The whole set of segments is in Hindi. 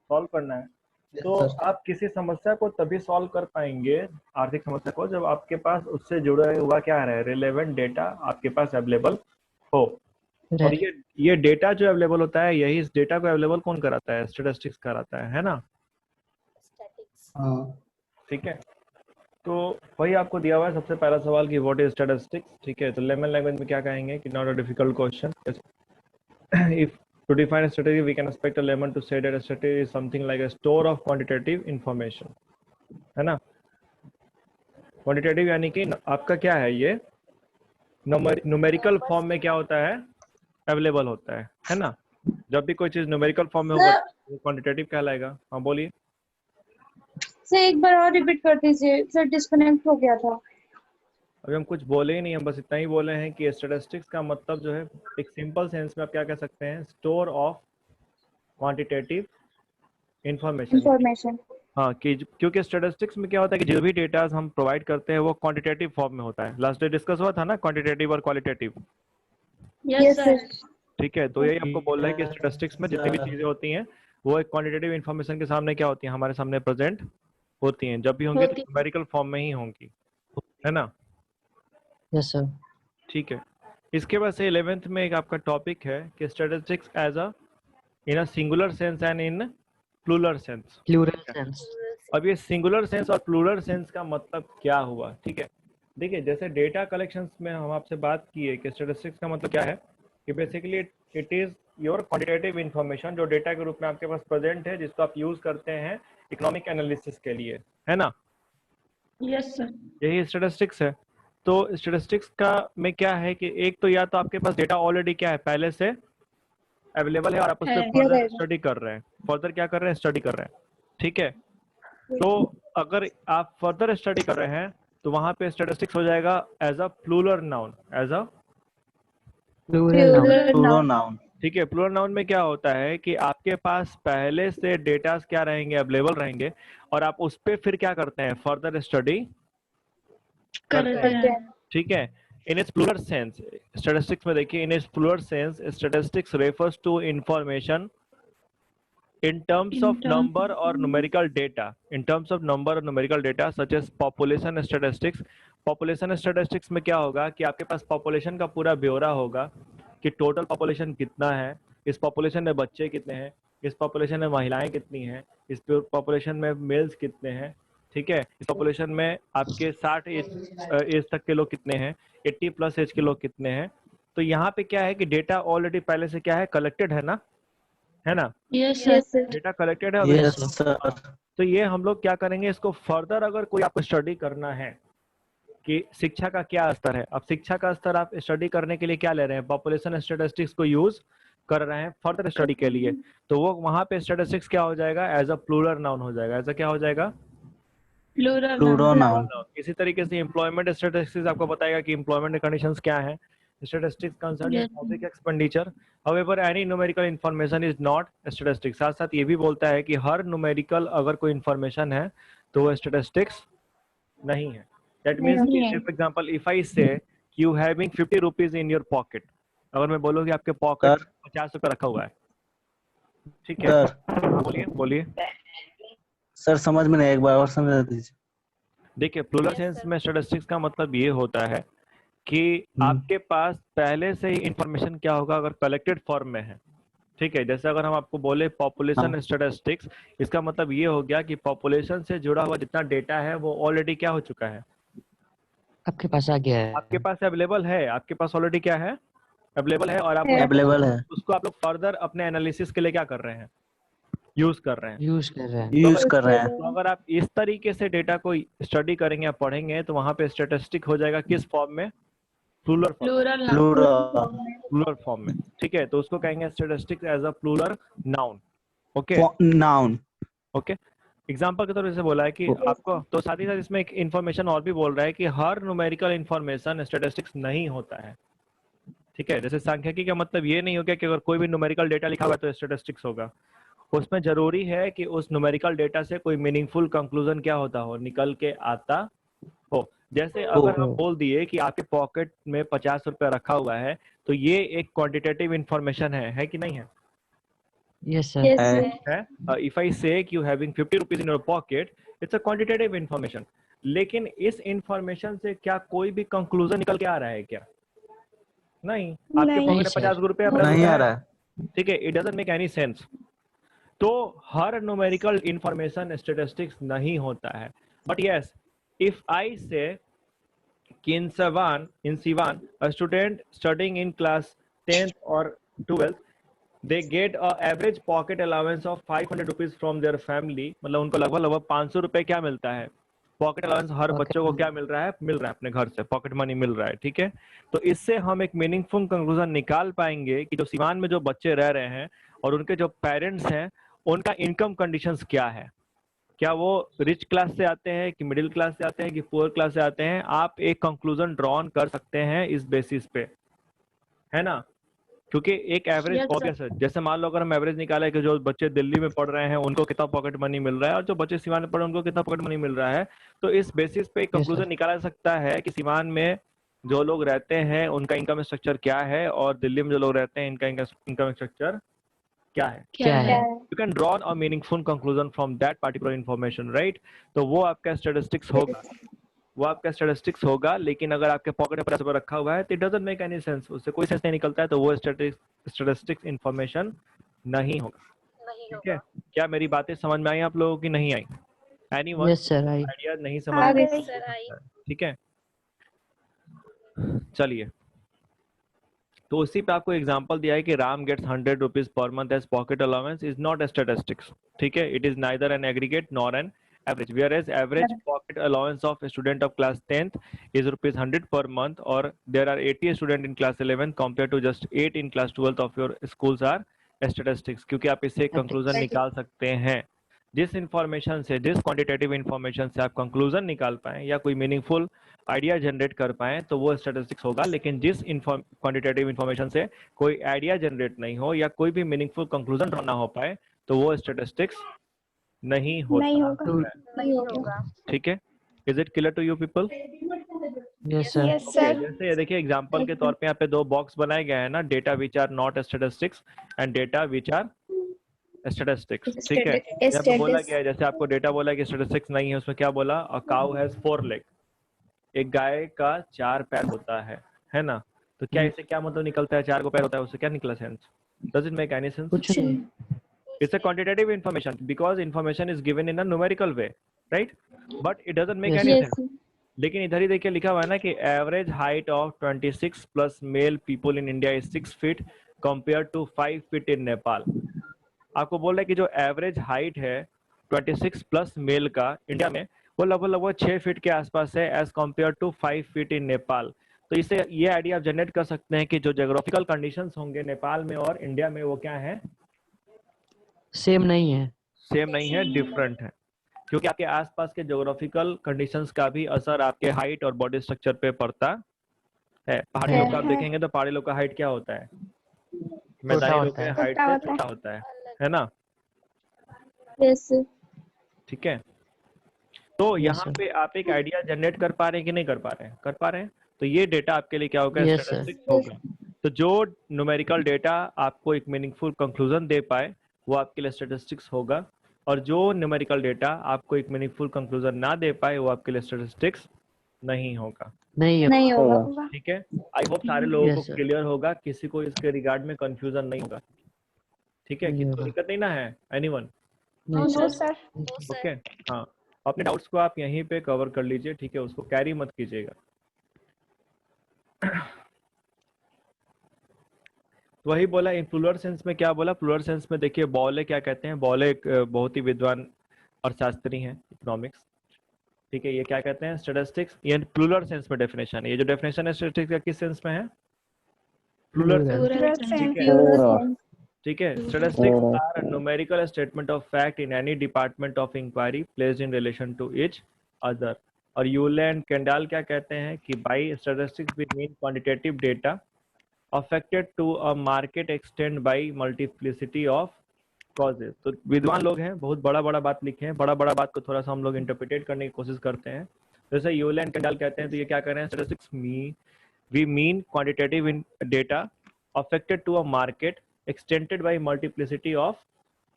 सॉल्व करना है। Yes, तो sir. आप किसी समस्या को तभी सॉल्व कर पाएंगे, आर्थिक समस्या को, जब आपके पास उससे जुड़ा हुआ क्या है, रिलेवेंट डेटा आपके पास अवेलेबल हो। और Right. ये डेटा जो अवेलेबल होता है, यही इस डेटा को अवेलेबल कौन कराता है? स्टैटिस्टिक्स कराता है ना। हाँ. ठीक है, तो वही आपको दिया हुआ है सबसे पहला सवाल कि व्हाट इज स्टैटिस्टिक्स। ठीक है, तो लेमन लैंग्वेज में क्या कहेंगे कि not a difficult question. If to define a strategy, we can expect a layman to say that a strategy is something like a store of quantitative information, है ना। क्वांटिटेटिव यानी कि आपका क्या है, ये न्यूमेरिकल फॉर्म में क्या होता है, अवेलेबल होता है ना। जब भी कोई चीज न्यूमेरिकल फॉर्म में होगा वो क्वांटिटेटिव कहलाएगा। हाँ बोलिए। सर एक बार और रिपीट कर दीजिए, सर डिस्कनेक्ट हो गया था। अभी हम कुछ बोले ही नहीं, हम बस इतना ही बोले हैं कि स्टैटिस्टिक्स का मतलब जो है, एक सिंपल सेंस में आप क्या कह सकते हैं, स्टोर ऑफ क्वांटिटेटिव इंफॉर्मेशन। हाँ, कि क्योंकि स्टैटिस्टिक्स में क्या होता है कि जो भी डेटा हम प्रोवाइड करते हैं वो क्वांटिटेटिव फॉर्म में होता है। लास्ट डे डिस्कस हुआ था ना, क्वांटिटेटिव और क्वालिटेटिव। Yes sir. ठीक है, तो यही आपको बोल रहा है कि स्टैटिस्टिक्स में जितनी भी चीजें होती हैं वो एक क्वांटिटेटिव इंफॉर्मेशन के सामने क्या होती हैं, हमारे सामने प्रेजेंट होती हैं। जब भी होंगी तो न्यूमेरिकल फॉर्म में ही होंगी, है ना। Yes, sir. ठीक है, इसके बाद से 11th में एक आपका टॉपिक है कि statistics as a in a singular sense and in plural sense. Plural sense. अब ये सिंगुलर सेंस और प्लूरल सेंस का मतलब क्या हुआ? ठीक है, देखिए जैसे डेटा कलेक्शंस में हम आपसे बात की है कि स्टैटिस्टिक्स का मतलब क्या है कि basically it is your quantitative information, जो डेटा के रूप में आपके पास प्रेजेंट है, जिसको आप यूज करते हैं इकोनॉमिक एनालिसिस के लिए, है ना। Yes sir. यही स्टैटिस्टिक्स है। तो स्टैटिस्टिक्स का में क्या है कि एक तो या तो आपके पास डेटा ऑलरेडी क्या है, पहले से अवेलेबल है और आप उस पर फर्दर स्टडी कर रहे हैं, फर्दर क्या कर रहे हैं, स्टडी कर रहे हैं। ठीक है, तो अगर आप फर्दर स्टडी कर रहे हैं तो वहां पे स्टैटिस्टिक्स हो जाएगा as a plural noun, as a Plural noun. ठीक है। प्लूरल नाउन में क्या होता है कि आपके पास पहले से डेटा क्या रहेंगे, अवेलेबल रहेंगे, और आप उस पर फिर क्या करते हैं, फर्दर स्टडी करते हैं। ठीक है, in its plural sense, statistics में देखिए, in its plural sense statistics refers to information in terms of number or numerical data, in terms of number or numerical data such as population statistics। population statistics में क्या होगा कि आपके पास population का पूरा ब्यौरा होगा कि टोटल population कितना है, इस population में बच्चे कितने हैं, इस population में महिलाएं कितनी हैं, इस population में मेल्स कितने हैं। ठीक है, इस population में आपके 60 एज तक के लोग कितने हैं, 80 प्लस एज के लोग कितने हैं। तो यहाँ पे क्या है कि डेटा ऑलरेडी पहले से क्या है, कलेक्टेड है ना, है ना। Yes sir. डेटा कलेक्टेड है। Yes, sir. तो ये हम लोग क्या करेंगे, इसको फर्दर अगर कोई आपको स्टडी करना है कि शिक्षा का क्या स्तर है, अब शिक्षा का स्तर आप स्टडी करने के लिए क्या ले रहे हैं, पॉपुलेशन स्टैटिस्टिक्स को यूज कर रहे हैं फर्दर स्टडी के लिए, तो वो वहां पे स्टैटिस्टिक्स क्या हो जाएगा, एज अ प्लूरल नाउन हो जाएगा। ऐसा क्या हो जाएगा, Plural noun. इसी तरीके से एम्प्लॉयमेंट स्टैटिस्टिक्स आपको बताएगा कि एम्प्लॉयमेंट कंडीशंस क्या है। Statistics concerning public expenditure, however any numerical information is not statistics. साथ साथ ये भी बोलता है कि हर न्यूमेरिकल अगर कोई इंफॉर्मेशन है तो वो स्टैटिस्टिक्स नहीं है। दैट मीन्स कि फॉर एग्जांपल इफ आई से you having 50 rupees in your pocket, अगर मैं बोलूँ कि आपके पॉकेट Sir. 50 रुपये रखा हुआ है, ठीक है, Sir. बोलिए बोलिए। सर समझ में नहीं, एक बार और समझा दीजिए. देखिए प्लूरल सेंस में स्टैटिस्टिक्स का मतलब ये होता है कि आपके पास पहले से ही इंफॉर्मेशन क्या होगा, अगर कलेक्टेड फॉर्म में है। ठीक है, जैसे अगर हम आपको बोले पॉपुलेशन स्टैटिस्टिक्स, इसका मतलब ये हो गया कि पॉपुलेशन से जुड़ा हुआ जितना डेटा है वो ऑलरेडी क्या हो चुका है, आपके पास आ गया है, आपके पास अवेलेबल है, आपके पास ऑलरेडी क्या है, अवेलेबल है, और आप अवेलेबल है, उसको आप लोग फर्दर अपने एनालिसिस के लिए क्या कर रहे हैं, यूज कर रहे हैं, यूज कर रहे हैं. तो अगर आप इस तरीके से डेटा को स्टडी करेंगे या पढ़ेंगे तो वहां पे स्टैटिस्टिक हो जाएगा किस फॉर्म में, प्लूरल फॉर्म में। ठीक है, तो उसको कहेंगे statistics as a plural noun. Okay noun. Okay, example के तौर से बोला है कि आपको, तो साथ ही साथ इसमें एक इन्फॉर्मेशन और भी बोल रहा है कि हर न्यूमेरिकल इन्फॉर्मेशन स्टैटिस्टिक्स नहीं होता है। ठीक है, जैसे सांख्यिकी का मतलब ये नहीं हो गया कि अगर कोई भी न्यूमेरिकल डेटा लिखा हुआ है तो स्टैटिस्टिक्स होगा, उसमें जरूरी है कि उस न्यूमेरिकल डेटा से कोई मीनिंगफुल कंक्लूजन क्या होता हो, निकल के आता हो। जैसे अगर हम बोल दिए कि आपके पॉकेट में 50 रुपया रखा हुआ है, तो ये एक क्वांटिटेटिव इंफॉर्मेशन है कि नहीं है, Yes, sir. Yes, sir. है। इफ आई से कि you having 50 rupees in your pocket, it's a quantitative information. लेकिन इस इंफॉर्मेशन से क्या कोई भी कंक्लूजन निकल के आ रहा है क्या? नहीं। आपके नहीं। पॉकेट में sir. 50 रुपए या 50 नहीं रुपए आ है, रहा है। ठीक है, it doesn't make any sense. तो हर न्यूमेरिकल इंफॉर्मेशन स्टैटिस्टिक्स नहीं होता है। बट यस, इफ आई से कि in Sivan, a student studying in class 10th or 12th, they get a average pocket allowance of 500 rupees from their family। मतलब उनको लगभग लगभग 500 रुपए क्या मिलता है? पॉकेट अलाउंस हर Pocket बच्चों को क्या मिल रहा है? मिल रहा है अपने घर से, पॉकेट मनी मिल रहा है, ठीक है। तो इससे हम एक मीनिंगफुल कंक्लूजन निकाल पाएंगे कि जो सिवान में जो बच्चे रह रहे हैं और उनके जो पेरेंट्स हैं, उनका इनकम कंडीशंस क्या है। क्या वो रिच क्लास से आते हैं कि मिडिल क्लास से आते हैं कि पुअर क्लास से आते हैं? आप एक कंक्लूजन ड्रॉन कर सकते हैं इस बेसिस पे, है ना। क्योंकि एक एवरेज Yes, पॉकेट है, जैसे मान लो अगर हम एवरेज निकाले कि जो बच्चे दिल्ली में पढ़ रहे हैं उनको कितना पॉकेट मनी मिल रहा है और जो बच्चे सिवान में पढ़ रहे हैं उनको कितना पॉकेट मनी मिल रहा है, तो इस बेसिस पे एक Yes, कंक्लूजन sir. निकाला जा सकता है कि सिवान में जो लोग रहते हैं उनका इनकम स्ट्रक्चर क्या है और दिल्ली में जो लोग रहते हैं इनका इनकम स्ट्रक्चर क्या है। क्या है? You can draw a meaningful conclusion from that particular information, right? तो वो आपका स्टैटिस्टिक्स होगा, वो आपका स्टैटिस्टिक्स होगा। लेकिन अगर आपके पॉकेट में पैसा रखा हुआ है तो it doesn't make any sense, उससे कोई सेंस नहीं निकलता है, तो वो स्टैटिस्टिक्स इंफॉर्मेशन नहीं होगा, ठीक है। क्या मेरी बातें समझ में आई आप लोगों की? नहीं आई? Anyone Yes, sir. I. Idea नहीं आ समझ में गई। आया? ठीक है, चलिए। तो उसी पे आपको एग्जांपल दिया है कि Ram gets 100 rupees per month as pocket allowance is not statistics, ठीक है। It is neither an aggregate nor an average, whereas average pocket allowance of a student of class 10th is rupees 100 per month, or there are 80 student in class 11 compared to just 8 in class 12th of your schools are statistics। क्योंकि आप इससे कंक्लूजन निकाल सकते हैं, जिस इंफॉर्मेशन से, जिस क्वांटिटेटिव इंफॉर्मेशन से आप कंक्लूजन निकाल पाए या कोई मीनिंगफुल आइडिया जनरेट कर पाए तो वो स्टैटिस्टिक्स होगा। लेकिन जिस क्वांटिटेटिव इंफॉर्मेशन से कोई आइडिया जनरेट नहीं हो या कोई भी मीनिंगफुल कंक्लूजन ड्रॉ ना हो पाए तो वो स्टैटिस्टिक्स नहीं होता नहीं होगा। Two- नहीं होगा। ठीक है। Is it clear to you people? Yes, sir. Yes, sir. जैसे ये देखिए एग्जांपल के तौर पे यहाँ पे दो बॉक्स बनाए गए हैं ना, data which are not statistics and data which are statistics, ठीक है। यहाँ पे बोला गया है, जैसे आपको डेटा बोला कि स्टैटिस्टिक्स नहीं है, उसमें क्या बोला? अ काउ हैज 4 लेग, एक गाय का 4 पैर होता है ना। तो क्या इससे क्या मतलब निकलता है? 4 को पैर होता है, उससे क्या निकला sense? Does it make any sense? कुछ नहीं. It's a quantitative information because information is given in a numerical way, right? But it doesn't make Yes. any Yes. sense. लेकिन इधर ही देखिए लिखा हुआ है ना कि average height of 26 plus male people in India is 6 feet compare to 5 feet in Nepal. आपको बोल रहा है कि जो एवरेज हाइट है 26 प्लस मेल का इंडिया में, वो लगभग 6 फीट के आसपास है as compare to 5 feet in Nepal. तो इससे ये आइडिया आप जनरेट कर सकते हैं कि जो जोग्राफिकल कंडीशंस होंगे नेपाल में और इंडिया में वो क्या है? सेम नहीं है. सेम नहीं है, डिफरेंट है। क्योंकि आपके आसपास के ज्योग्राफिकल कंडीशंस का भी असर आपके हाइट और बॉडी स्ट्रक्चर पे पड़ता है। पहाड़ी लोग का आप देखेंगे तो पहाड़ी लोग का हाइट क्या होता है? मैदानी लोग के हाइट से छोटा होता है ना। Yes. ठीक है। तो Yes, यहाँ sir. पे आप एक आइडिया जनरेट कर पा रहे हैं कि नहीं कर पा रहे हैं? कर पा रहे हैं। तो ये डेटा आपके लिए क्या होगा? Yes, sir. स्टैटिस्टिक्स होगा। तो जो न्यूमेरिकल डेटा आपको एक मीनिंगफुल कंक्लूजन दे पाए वो आपके लिए स्टैटिस्टिक्स होगा, और जो न्यूमेरिकल डेटा आपको एक मीनिंगफुल कंक्लूजन ना दे पाए वो आपके लिए स्टैटिस्टिक्स नहीं होगा, नहीं है. नहीं होगा। ठीक है। आई होप सारे लोगों Yes, को sir. क्लियर होगा, किसी को इसके रिगार्ड में कंफ्यूजन नहीं होगा, ठीक है। नहीं किसी को होगा. दिक्कत नहीं ना है? एनीवन? नहीं No, sir. sir. ओके, हाँ। अपने डाउट्स को आप यहीं पे कवर कर लीजिए, ठीक है, उसको कैरी मत कीजिएगा। वही बोला इन प्लूरल सेंस में। क्या बोला प्लूरल सेंस में? देखिए बॉले क्या कहते हैं। बॉले एक बहुत ही विद्वान और शास्त्री हैं इकोनॉमिक्स, ठीक है। ये क्या कहते हैं? स्टैटिस्टिक्स। ये प्लूरल सेंस में डेफिनेशन है। ये जो डेफिनेशन है स्टैटिस्टिक्स का किस सेंस में है? प्लूरल सेंस, ठीक है, ठीक है। Statistics are numerical statement of fact in any department of inquiry placed in relation to each other. और यूले एंड केंडाल क्या कहते हैं कि by statistics we mean quantitative data affected to a market extend by multiplicity of causes. तो विद्वान लोग हैं, बहुत बड़ा बड़ा बात लिखे हैं। बड़ा बड़ा बात को थोड़ा सा हम लोग इंटरप्रिटेट करने की कोशिश करते हैं। जैसे यूले एंड केंडाल कहते हैं तो ये क्या कर रहे हैं? Statistics we mean quantitative in data affected to a market extended by multiplicity of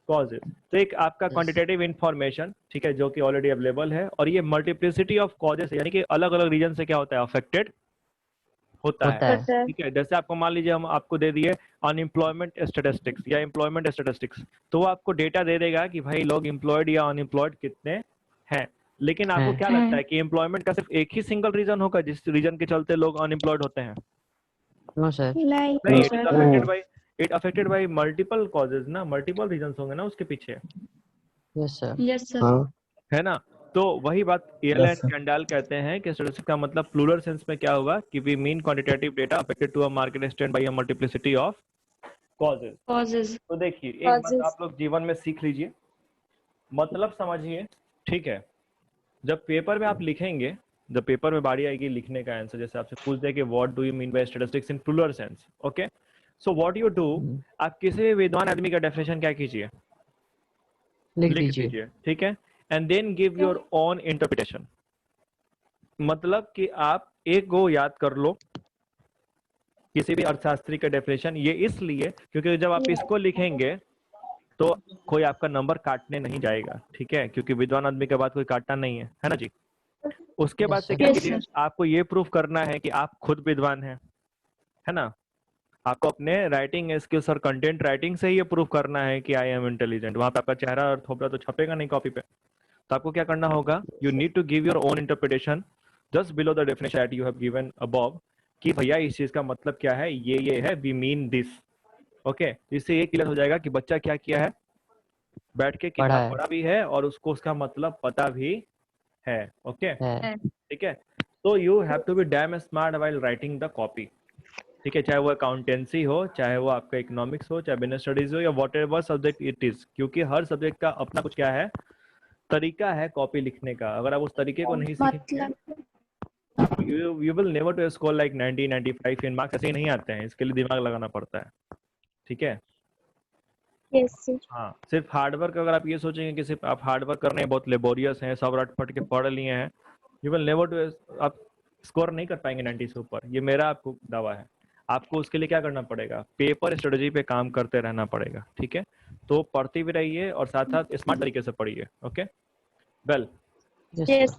causes. तो एक आपका क्वांटिटेटिव इंफॉर्मेशन, ठीक है, जो कि ऑलरेडी अवेलेबल है, और ये मल्टीप्लिसिटी ऑफ कॉजेज यानी कि अलग अलग रीजन से क्या होता है, अफेक्टेड होता है। ठीक है, जैसे आपको मान लीजिए हम आपको दे दिए अनएम्प्लॉयमेंट स्टैटिस्टिक्स या एम्प्लॉयमेंट स्टैटिस्टिक्स, तो वो आपको डेटा दे देगा कि भाई लोग एम्प्लॉयड या अनएम्प्लॉयड कितने हैं। लेकिन आपको क्या लगता है कि एम्प्लॉयमेंट का सिर्फ एक ही सिंगल रीजन होगा जिस रीजन के चलते लोग अनएम्प्लॉयड होते हैं? नो सर, नहीं, it affected by multiple causes ना, मल्टीपल रीजंस होंगे ना उसके पीछे, यस सर, यस सर, हाँ है ना। तो वही बात एल Yes, एंड sir. कैंडाल कहते हैं कि स्टैटिस्टिक्स का मतलब प्लूरल सेंस में क्या होगा कि we mean quantitative data affected to a market extend by a multiplicity of causes. Causes, तो देखिए एक बात आप लोग जीवन में सीख लीजिए, मतलब समझिए, ठीक है। जब पेपर में आप लिखेंगे, जब पेपर में बारी आएगी लिखने का आंसर, जैसे आपसे पूछ दे कि what do you mean by statistics in plural sense, okay, so what you do, आप किसी भी विद्वान आदमी का डेफिनेशन क्या कीजिए, लिख लिख दीजिए। दीजिए, ठीक है, and then give your own interpretation. मतलब कि आप एक गो याद कर लो किसी भी अर्थशास्त्री का डेफिनेशन, ये इसलिए क्योंकि जब आप इसको लिखेंगे तो कोई आपका नंबर काटने नहीं जाएगा, ठीक है, क्योंकि विद्वान आदमी के बाद कोई काटना नहीं है ना जी। उसके बाद से क्या Yes, कीजिए, आपको ये प्रूफ करना है कि आप खुद विद्वान हैं, है ना। आपको अपने राइटिंग स्किल्स और कंटेंट राइटिंग से ही ये प्रूफ करना है कि आई एम इंटेलिजेंट। वहां पे आपका चेहरा और थोपड़ा तो छपेगा नहीं कॉपी पे। तो आपको क्या करना होगा, you need to give your own interpretation just below the definition that you have given above, कि भैया इस चीज का मतलब क्या है, ये है, वी मीन दिस, ओके। इससे ये क्लियर हो जाएगा कि बच्चा क्या किया है, बैठ के किताब पढ़ा भी है और उसको उसका मतलब पता भी है, ओके, ठीक है। तो you have to be damn smart while writing the copy, ठीक है, चाहे वो अकाउंटेंसी हो, चाहे वो आपका इकोनॉमिक्स हो, चाहे बिजनेस स्टडीज हो, या what ever subject it is, क्योंकि हर सब्जेक्ट का अपना कुछ क्या है, तरीका है कॉपी लिखने का। अगर आप उस तरीके को नहीं सीखेंगे, you will never to score like 90 95 in marks ऐसे ही नहीं आते हैं, इसके लिए दिमाग लगाना पड़ता है, ठीक है। यस, हाँ, सिर्फ हार्डवर्क, अगर आप ये सोचेंगे कि सिर्फ आप हार्डवर्क कर रहे हैं, बहुत लेबोरियस हैं, सब रट फट के पढ़ लिए हैं, यू विल नेवर टू, आप स्कोर नहीं कर पाएंगे 90 से ऊपर, ये मेरा आपको दावा है। आपको उसके लिए क्या करना पड़ेगा, पेपर स्ट्रेटजी पे काम करते रहना पड़ेगा, ठीक है। तो पढ़ते भी रहिए और साथ साथ स्मार्ट तरीके से पढ़िए, okay. Well, yes,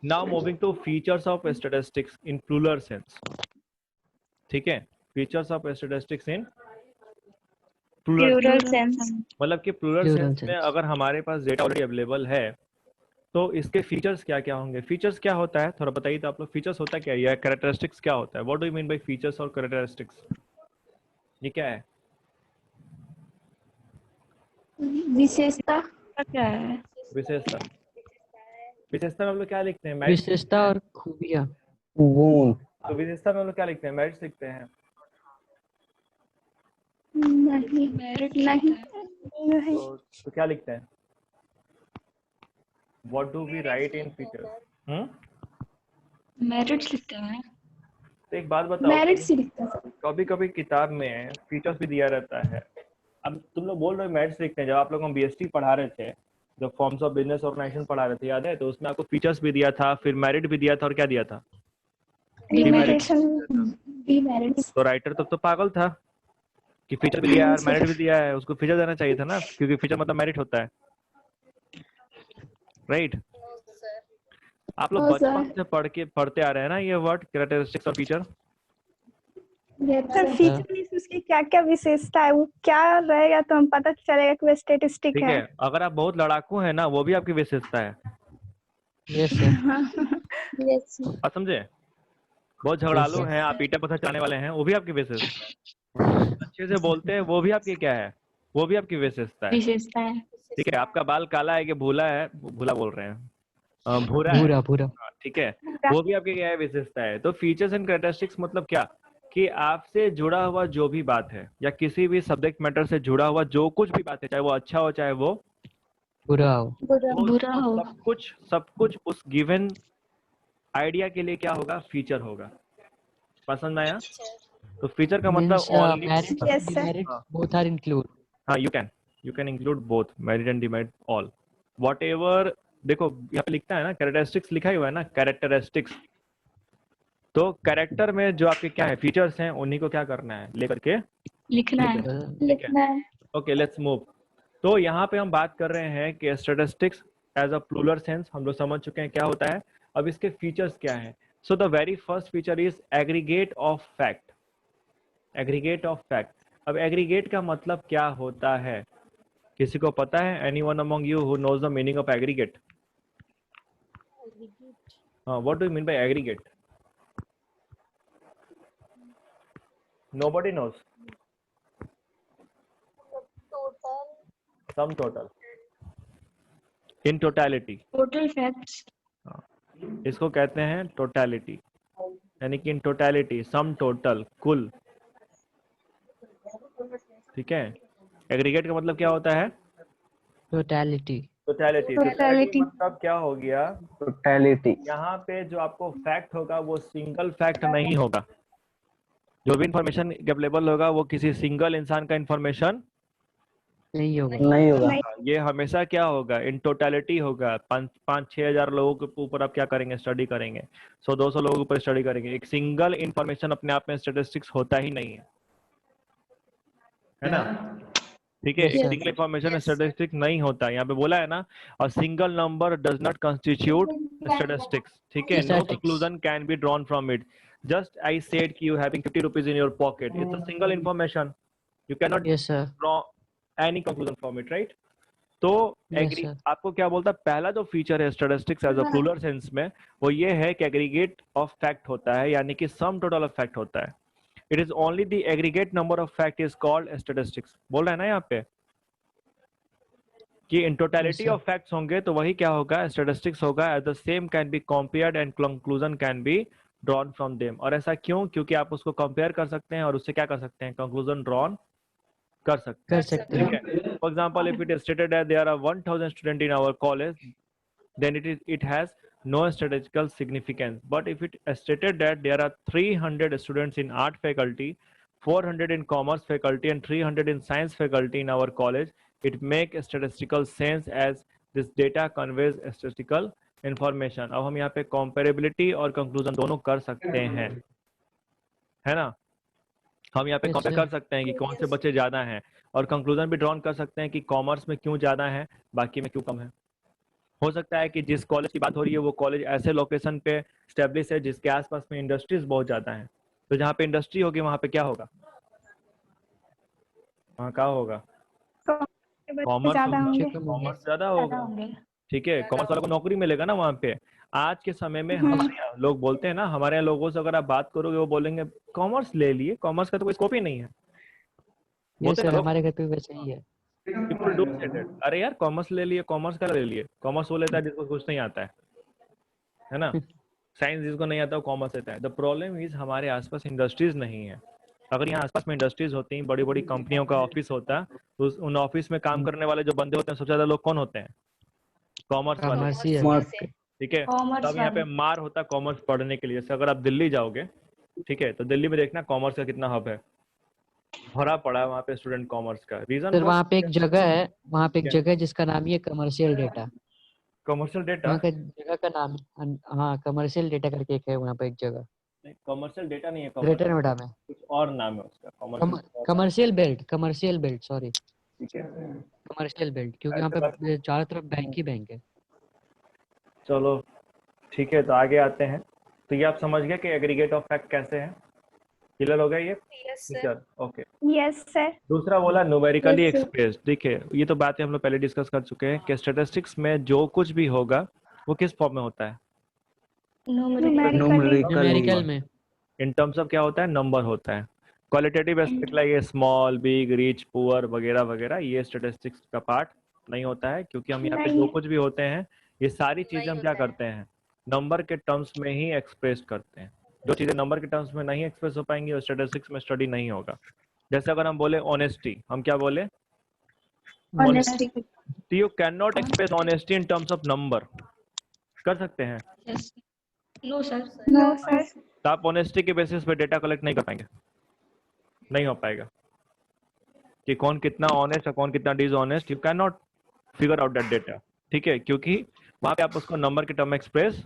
now moving to features of statistics in plural sense, ठीक है, features of statistics in plural sense, मतलब कि प्लूरल Plural सेंस में sense. अगर हमारे पास डेटा ऑलरेडी अवेलेबल है तो इसके फीचर्स क्या क्या होंगे। फीचर्स क्या होता है थोड़ा बताइए तो आप लोग, फीचर्स होता क्या है या कैरेक्टरिस्टिक्स क्या होता है, what do you mean bye features और कैरेक्टरिस्टिक्स, ये क्या है? विशेषता क्या है? विशेषता, विशेषता में हम लोग क्या लिखते हैं, विशेषता और खूबियाँ। गुण तो विशेषता में हम लोग क्या लिखते हैं, मेरिट्स लिखते हैं। नहीं, मेरिट नहीं, तो क्या लिखते हैं, what do we write in features? Merits लिखते हैं। तो एक बात बताओ, मेरिट्स ही लिखते हैं। कभी कभी किताब में फीचर्स भी दिया रहता है। अब तुम लोग बोल रहे हो मेरिट्स लिखते हैं, जब आप लोग हम बीएसटी पढ़ा रहे थे, जब फॉर्म्स ऑफ बिजनेस ऑर्गेनाइजेशन पढ़ा रहे थे, याद है, तो उसमें आपको फीचर्स भी दिया था, फिर मेरिट भी दिया था, और क्या दिया था, डिमेरिट। तो राइटर तब तो पागल था कि फीचर भी दिया है मेरिट भी दिया है, उसको फीचर देना चाहिए था ना, क्योंकि फीचर मतलब मेरिट होता है, राइट। आप लोग बचपन से पढ़ते आ रहे हैं ना ये वर्ड कैरेक्टरिस्टिक्स और फीचर। सर फीचर मींस उसकी क्या क्या विशेषता है, वो क्या रहेगा तो हम पता चलेगा कि वो स्टैटिस्टिक ठीक है, अगर आप बहुत लड़ाकू हैं ना, वो भी आपकी विशेषता है, यस सर, यस, आप समझे। बहुत झगड़ालू हैं आप, ईटा पत्थर चलाने वाले हैं, वो भी आपकी विशेषता है। अच्छे से बोलते हैं, वो भी आपकी क्या है, वो भी आपकी विशेषता है, विशेषता है। ठीक है। आपका बाल काला है कि भूला है, भूला बोल रहे हैं, भूरा पूरा है, पूरा हाँ, ठीक है, वो भी आपकी क्या है, विशेषता है। तो फीचर्स एंड कैरेक्टरिस्टिक्स मतलब क्या, कि आपसे जुड़ा हुआ जो भी बात है या किसी भी सब्जेक्ट मैटर से जुड़ा हुआ जो कुछ भी बात है, चाहे वो अच्छा हो चाहे वो बुरा हो, बुरा हो, सब कुछ उस गिवन आइडिया के लिए क्या होगा, फीचर होगा। पसंद आया? तो फीचर का मतलब only, Yes, sir. both are include. हाँ, you can include both merit and demerit all what ever. देखो यहाँ पे लिखता है ना, कैरेक्टरिस्टिक्स लिखा ही हुआ है ना, कैरेक्टरिस्टिक्स। तो कैरेक्टर में जो आपके क्या है फीचर्स हैं, उन्हीं को क्या करना है, लेकर के लिखना है। लिखना है। Okay, let's move. तो यहाँ पे हम बात कर रहे हैं कि statistics as a plural sense हम लोग समझ चुके हैं क्या होता है। अब इसके फीचर्स क्या हैं? So the very first feature is aggregate of fact. Aggregate of fact. अब एग्रीगेट का मतलब क्या होता है? किसी को पता है? Anyone among you who knows the meaning of aggregate? What do you mean by aggregate? Nobody knows. Sum total. In totality. Total facts. इसको कहते हैं टोटलिटी, यानी कि इन टोटलिटी, सम टोटल, कुल। ठीक है। एग्रीगेट का मतलब क्या होता है? टोटलिटी। टोटलिटी। Totality। मतलब क्या हो गया? टोटलिटी। यहाँ पे जो आपको फैक्ट होगा वो सिंगल फैक्ट नहीं होगा। जो भी इंफॉर्मेशन अवेलेबल होगा वो किसी सिंगल इंसान का इंफॉर्मेशन नहीं होगा। नहीं होगा। ये हमेशा क्या होगा? इन टोटलिटी होगा। 5-6 हजार लोगों के ऊपर आप क्या करेंगे? स्टडी करेंगे। 100-200 लोगों के ऊपर स्टडी करेंगे। एक सिंगल इंफॉर्मेशन अपने आप में स्टैटिस्टिक्स होता ही नहीं है ना? ठीक है। Yes, sir. Single information statistics नहीं होता। यहाँ पे बोला है ना, a single number does not constitute statistics. ठीक है। No Statistics. Conclusion can be drawn from it. Just I said कि you having 50 rupees in your pocket, it's a single information, you can not Yes, sir. Draw any conclusion from it, right? तो Yes, sir. आपको क्या बोलता है? पहला जो फीचर है statistics as a plural sense में, वो ये है कि एग्रीगेट ऑफ फैक्ट होता है, यानी कि सम टोटल ऑफ फैक्ट होता है। It is only the aggregate number of fact is called statistics. बोल रहा है ना यहाँ पे कि in totality Yes, sir. Of facts होंगे तो वही क्या होगा? स्टैटिस्टिक्स होगा। At the same can be compared and conclusion can be drawn from them. और ऐसा क्यों? क्योंकि आप उसको कंपेयर कर सकते हैं और उससे क्या कर सकते हैं? कंक्लूजन ड्रॉन कर सकते हैं। कर सकते ठीक हैं। है। For example, if it is stated that there are 1000 student in our college, then it has no statistical significance. But if it is stated that there are 300 students in art faculty, 400 in commerce faculty and 300 in science faculty in our college, it make statistical sense as this data conveys statistical information. अब हम यहाँ पे comparability और conclusion दोनों कर सकते हैं, है ना? हम यहाँ पे Yes, कंपेयर sir. कर सकते हैं कि कौन से बच्चे ज्यादा हैं, और कंक्लूजन भी ड्रॉन कर सकते हैं कि कॉमर्स में क्यों ज्यादा है, बाकी में क्यों कम है। हो सकता है कि जिस कॉलेज की बात हो रही है वो कॉलेज ऐसे लोकेशन पे स्टेब्लिश है जिसके आसपास में इंडस्ट्रीज बहुत ज्यादा हैं। तो जहाँ पे इंडस्ट्री होगी वहाँ पे क्या होगा? वहाँ क्या होगा? कॉमर्स ज्यादा होंगे। कॉमर्स ज्यादा होगा। ठीक है। कॉमर्स वालों को नौकरी मिलेगा ना वहाँ पे। आज के समय में हमारे यहाँ लोग बोलते हैं ना, हमारे यहाँ लोगों से अगर आप बात करोगे वो बोलेंगे कॉमर्स ले लिए, कॉमर्स का तो कोई स्कोप ही नहीं है। Yes, बोलते sir. हैं ना लोग। हमारे घर पे वैसे ही है। People do say that. अरे यार कॉमर्स ले लिए, कॉमर्स का ले लिए। कॉमर्स वो लेता है जिसको कुछ नहीं आता है ना? साइंस जिसको नहीं आता वो कॉमर्स लेता है। द प्रॉब्लम इज हमारे आसपास इंडस्ट्रीज नहीं है। अगर यहाँ आसपास में इंडस्ट्रीज होती, बड़ी बड़ी कंपनियों का ऑफिस होता, तो उन ऑफिस में काम करने वाले जो बंदे होते हैं सबसे ज्यादा लोग कौन होते हैं? कॉमर्स वाले। Commercial. कॉमर्स। ठीक है। तब यहाँ पे मार होता कॉमर्स पढ़ने के लिए। जैसे अगर आप दिल्ली जाओगे, ठीक है, तो दिल्ली में देखना कॉमर्स का कितना हब है, भरा पड़ा है वहाँ पे स्टूडेंट कॉमर्स का। रीजन सर वहाँ पे एक जगह है, वहाँ पे एक जगह है जिसका नाम ही है कमर्शियल डेटा। Commercial data. वहाँ का जगह का नाम, हाँ कमर्शियल डेटा करके एक है वहाँ पे एक जगह, कमर्शियल डेटा नहीं है, ग्रेटर नोएडा में। कुछ और नाम है उसका। कमर्शियल बेल्ट सॉरी, ठीक है। कमर्शियल बेल्ट, क्योंकि वहाँ पे चारों तरफ बैंक ही बैंक है। चलो ठीक है, तो आगे आते हैं। तो ये आप समझ गए कि एग्रीगेट ऑफ फैक्ट कैसे है? क्लियर हो गया ये? चल ओके। Yes sir. दूसरा बोला न्यूमेरिकली Yes, sir. एक्सप्रेस। देखिए ये तो बातें हम लोग पहले डिस्कस कर चुके हैं कि स्टैटिस्टिक्स में जो कुछ भी होगा वो किस फॉर्म में होता है? न्यूमेरिकल में। इन टर्म्स ऑफ क्या होता है? नंबर होता है। Qualitative aspect like small, big, rich, poor वगैरह वगैरह, ये स्टैटिस्टिक्स का पार्ट नहीं होता है, क्योंकि हम यहाँ पे जो कुछ भी होते हैं ये सारी चीजें हम क्या करते हैं? नंबर के टर्म्स में ही एक्सप्रेस करते हैं। जो चीजें नंबर के टर्म्स में नहीं एक्सप्रेस हो पाएंगी वो स्टैटिस्टिक्स में स्टडी नहीं होगा। जैसे अगर हम बोले ऑनेस्टी, हम क्या बोले? Honesty. You can not express honesty in terms of number. कर सकते हैं? Yes. No, sir. No sir. तो आप ऑनेस्टी के बेसिस पे डेटा कलेक्ट नहीं कर पाएंगे, नहीं हो पाएगा कि कौन कितना ऑनेस्ट है कौन कितना dishonest. You can not figure out that data. ठीक है, क्योंकि वहां पे आप उसको नंबर के टर्म में एक्सप्रेस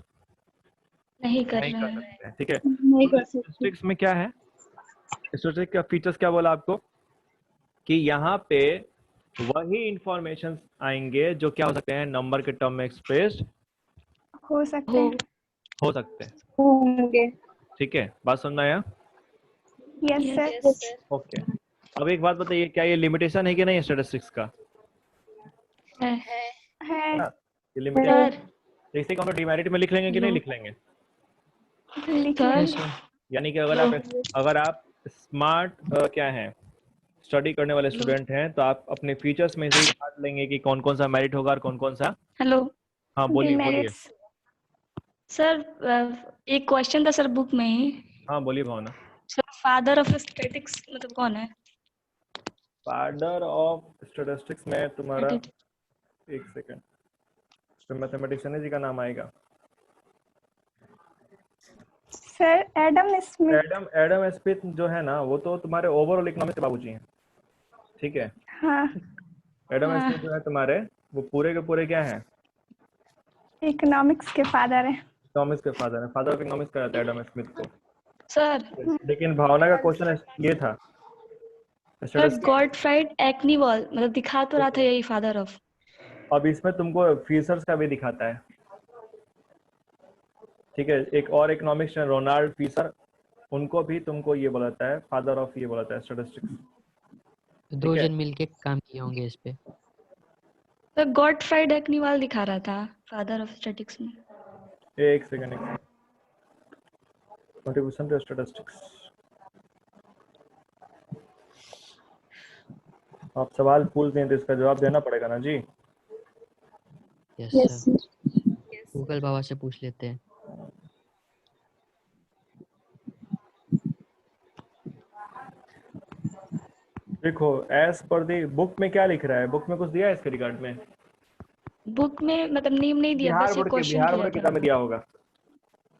नहीं कर नहीं रहे कर हैं। सकते हैं। ठीक है। नहीं कर सकते। स्टैटिस्टिक्स में क्या है? स्टैटिस्टिक्स का फीचर्स क्या बोला आपको? कि यहाँ पे वही इंफॉर्मेशन आएंगे जो क्या हो सकते हैं, नंबर के टर्म में एक्सप्रेस्ड हो सकते हैं। हो सकते हैं। होंगे। ठीक है, बात समझ में आया? Yes sir. ओके, अब एक बात बताइए, क्या ये लिमिटेशन है कि नहीं स्टैटिस्टिक्स का? है। ये लिमिटेशन, इसी को हम डिमेरिट में लिख लेंगे कि नहीं लिख लेंगे? लिखिए। यानी कि अगर आप स्मार्ट क्या है, स्टडी करने वाले स्टूडेंट हैं, तो आप अपने फीचर्स में से ही छांट लेंगे कि कौन कौन सा मेरिट होगा और कौन कौन सा। हेलो हाँ बोलिए बोलिए। सर, एक क्वेश्चन था सर बुक में ही। हाँ बोलिए भावना। सर फादर ऑफ स्टैटिस्टिक्स मतलब कौन है? फादर ऑफ स्टैटिस्टिक्स में तुम्हारा, एक सेकंड, तो मैथमेटिशियन जी का नाम आएगा। Sir Adam Smith. Adam Smith जो है ना, वो तो तुम्हारे ओवरऑल इकोनॉमिक्स के बाबूजी हैं। ठीक है, हाँ, एडम स्मिथ जो है तुम्हारे, वो पूरे के पूरे क्या है, इकोनॉमिक्स के फादर है। इकोनॉमिक्स के फादर है, फादर ऑफ इकोनॉमिक्स कहा जाता है एडम स्मिथ को। सर लेकिन भावना का क्वेश्चन ये था, गॉडफ्राइड एक्नीवॉल मतलब दिखा तो रहा था यही फादर ऑफ। अब इसमें तुमको फीसर्स का भी दिखाता है। ठीक है, एक और इकोनॉमिक्स रोनाल्ड फीसर, उनको भी तुमको ये बोलाता है फादर ऑफ, ये बोलाता है स्टैटिस्टिक्स। दो जन मिलके काम किए होंगे इस पे। सर गॉडफ्राइड एक्नीवॉल दिखा रहा था फादर ऑफ स्टैटिस्टिक्स में। एक सेकंड, कंट्रीब्यूशन टू स्टैटिस्टिक्स। आप सवाल पूछ दें तो इसका जवाब देना पड़ेगा ना जी। यस सर, गूगल बाबा से पूछ लेते हैं। देखो एज पर दी बुक में क्या लिख रहा है, बुक में कुछ दिया है इसके रिगार्ड में? बुक में मतलब नेम नहीं दिया, बस ये क्वेश्चन बिहार किया बोर्ड था। किताब में दिया होगा,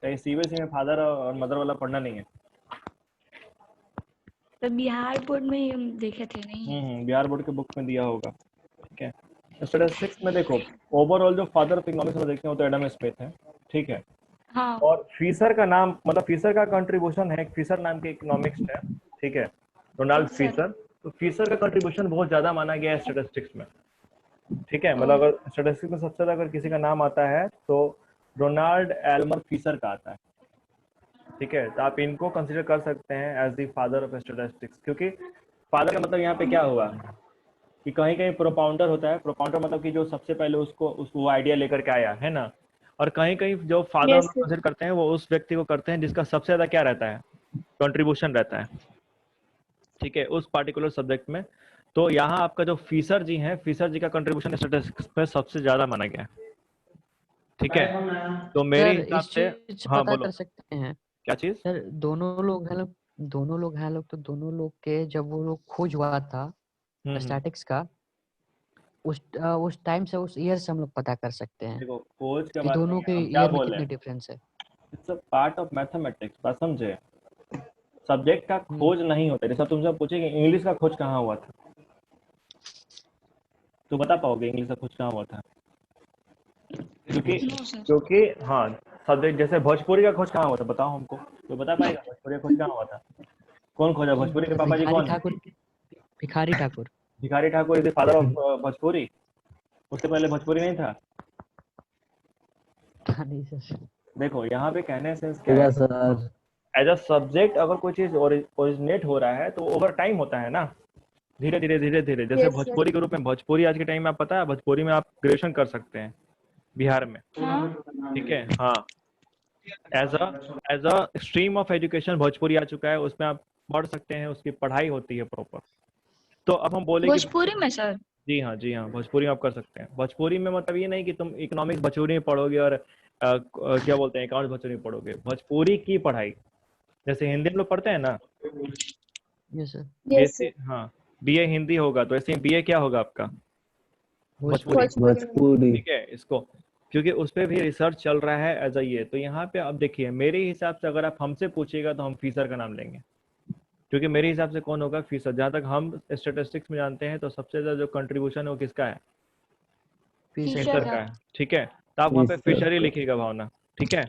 कहीं सीबीएसई में फादर और मदर वाला पढ़ना नहीं है। तो बिहार बोर्ड में ही हम देखे थे नहीं। बिहार बोर्ड के बुक में दिया होगा। ठीक है, स्टैटिस्टिक्स में देखो ओवरऑल जो फादर ऑफ इकोनॉमिक्स में देखते हो तो एडम स्मिथ है। ठीक है, हाँ। और फीसर का नाम, मतलब फीसर का कंट्रीब्यूशन है, फीसर नाम के इकोनॉमिक्स है। ठीक है, रोनाल्ड फीसर। तो फीसर का कंट्रीब्यूशन बहुत ज्यादा माना गया है स्टैटिस्टिक्स में। ठीक है, मतलब अगर स्टैटिस्टिक्स में सबसे ज्यादा अगर किसी का नाम आता है तो रोनाल्ड एल्मर फीसर का आता है। ठीक है, तो आप इनको कंसीडर कर सकते हैं as the father of statistics, क्योंकि फादर का मतलब यहाँ पे क्या हुआ कि कहीं कहीं प्रोपाउंडर होता है, प्रोपाउंडर मतलब कि जो सबसे पहले उसको आइडिया लेकर के आया है ना, और कहीं कहीं जो फादर कंसीडर करते हैं वो उस व्यक्ति को करते हैं जिसका सबसे ज्यादा क्या रहता है, कंट्रीब्यूशन रहता है। ठीक है, उस पार्टिकुलर सब्जेक्ट में। तो यहाँ आपका जो फीसर जी हैं, फीसर जी का कंट्रीब्यूशन स्टैटिस्टिक्स पे सबसे ज्यादा माना गया है। ठीक है, तो मेरे हिसाब से, हाँ पता बोलो कर सकते हैं क्या चीज? सर, दोनों लोग हैं लोग, तो दोनों लोग के जब वो लोग खोज हुआ था स्टैटिक्स का, उस टाइम से, उस ईयर से हम लोग पता कर सकते हैं देखो खोज के कि बात दोनों नहीं के है, हम क्या ईयर में बोल रहे कितने हैं, डिफरेंस है। It's a part of mathematics. बात समझे, सब्जेक्ट का खोज नहीं होता। जैसे तुमसे पूछे कि इंग्लिश का खोज कहाँ हुआ था, तो बता पाओगे इंग्लिश का खोज कहाँ हुआ था? क्योंकि हाँ, सब्जेक्ट जैसे भोजपुरी का खोज कहाँ हुआ था, बताओ हमको, तो बता पाएगा भोजपुरी का खोज कहाँ हुआ था? कौन खोजा? भोजपुरी के पापा जी कौन है? Bhikhari Thakur. Bhikhari Thakur is the father of Bhojpuri. उससे पहले भोजपुरी नहीं था। नहीं सर, देखो यहाँ पे कहने से क्या है, सर एज अ सब्जेक्ट अगर कोई चीज ओरिजिनेट हो रहा है तो ओवर टाइम होता है ना, धीरे धीरे धीरे धीरे। जैसे भोजपुरी के रूप में, भोजपुरी आज के टाइम में आप पता है, भोजपुरी में आप ग्रेजुएशन कर सकते हैं बिहार में। ठीक है, हाँ, as a stream of education Bhojpuri आ चुका है, उसमें आप पढ़ सकते हैं, उसकी पढ़ाई होती है प्रॉपर। तो अब हम बोले भोजपुरी में सर? जी हाँ, जी हाँ, भोजपुरी में आप कर सकते हैं। भोजपुरी में मतलब ये नहीं कि तुम इकोनॉमिक्स भोजपुरी में पढ़ोगे और क्या बोलते हैं अकाउंट भोजपुरी में पढ़ोगे, भोजपुरी की पढ़ाई। जैसे हिंदी में लोग पढ़ते हैं ना, यस सर, जैसे हाँ बीए हिंदी होगा तो ऐसे बीए क्या होगा आपका, भोजपुरी। ठीक है, इसको क्योंकि उस पर भी रिसर्च चल रहा है एज अ ये। तो यहाँ पे अब देखिए मेरे हिसाब से अगर आप हमसे पूछिएगा तो हम फीसर का नाम लेंगे, क्योंकि मेरे हिसाब से कौन होगा, फीसर। जहाँ तक हम स्टैटिस्टिक्स में जानते हैं तो सबसे ज्यादा जो कंट्रीब्यूशन है वो किसका है, फीसर का है। ठीक है, तो आप वहाँ पे फिशर ही लिखिएगा भावना। ठीक है,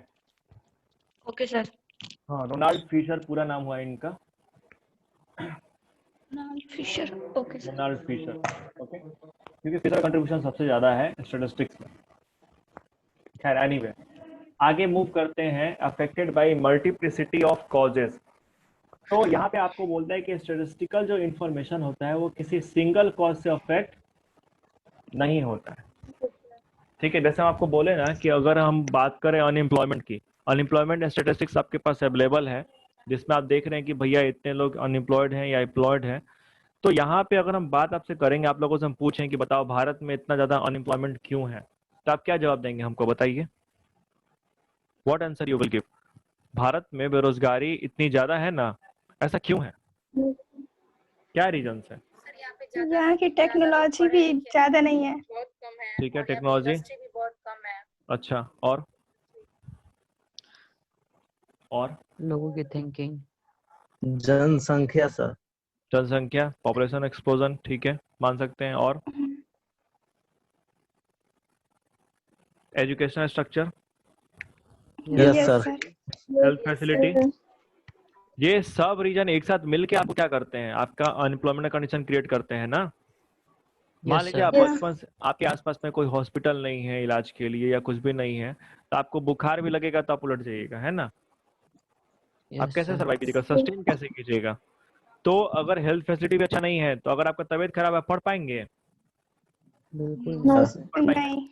ओके सर। हाँ, रोनाल्ड फिशर पूरा नाम हुआ इनका। Fisher, okay sir. Donald Fisher, okay, क्योंकि फिशर का कंट्रीब्यूशन सबसे ज्यादा है स्टैटिस्टिक्स में। खैर एनीवे, आगे मूव करते हैं। Affected by multiplicity of causes. तो यहाँ पे आपको बोलता है कि स्टैटिस्टिकल जो इंफॉर्मेशन होता है वो किसी सिंगल कॉज से अफेक्ट नहीं होता है। ठीक है, जैसे हम आपको बोले ना कि अगर हम बात करें अनएम्प्लॉयमेंट की, अनएम्प्लॉयमेंट स्टैटिस्टिक्स आपके पास अवेलेबल है, जिसमें आप देख रहे हैं कि भैया इतने लोग अनएम्प्लॉयड हैं या एम्प्लॉयड हैं। तो यहाँ पे अगर हम बात आपसे करेंगे, आप लोगों से हम पूछें कि बताओ भारत में इतना ज्यादा अनएम्प्लॉयमेंट क्यों है, तो आप क्या जवाब देंगे हमको, बताइए। What answer you will give? Bharat में बेरोजगारी इतनी ज्यादा है ना, ऐसा क्यों है? क्या रीजन है? यहाँ की टेक्नोलॉजी भी ज्यादा नहीं है। ठीक है, टेक्नोलॉजी भी बहुत कम है। अच्छा, और लोगों की थिंकिंग, जनसंख्या सर। जनसंख्या, पॉपुलेशन एक्सप्लोजन, ठीक है, मान सकते हैं। और educational structure, yes yes sir. Sir. Health facility, ये सब रीजन एक साथ मिलके आपको क्या करते हैं, आपका अनएम्प्लॉयमेंट कंडीशन क्रिएट करते हैं ना। मान यस लीजिए सर, आप बचपन से आपके आसपास में कोई हॉस्पिटल नहीं है इलाज के लिए या कुछ भी नहीं है, तो आपको बुखार भी लगेगा तो आप उलट जाइएगा, है ना। आप यस कैसे सर, सर्वाइव कीजिएगा, सस्टेन कैसे कीजिएगा। तो अगर हेल्थ फैसिलिटी भी अच्छा नहीं है, तो अगर आपका तबीयत खराब है, पढ़ पाएंगे? बिल्कुल हाँ। नहीं। पढ़ पाएंगे। नहीं।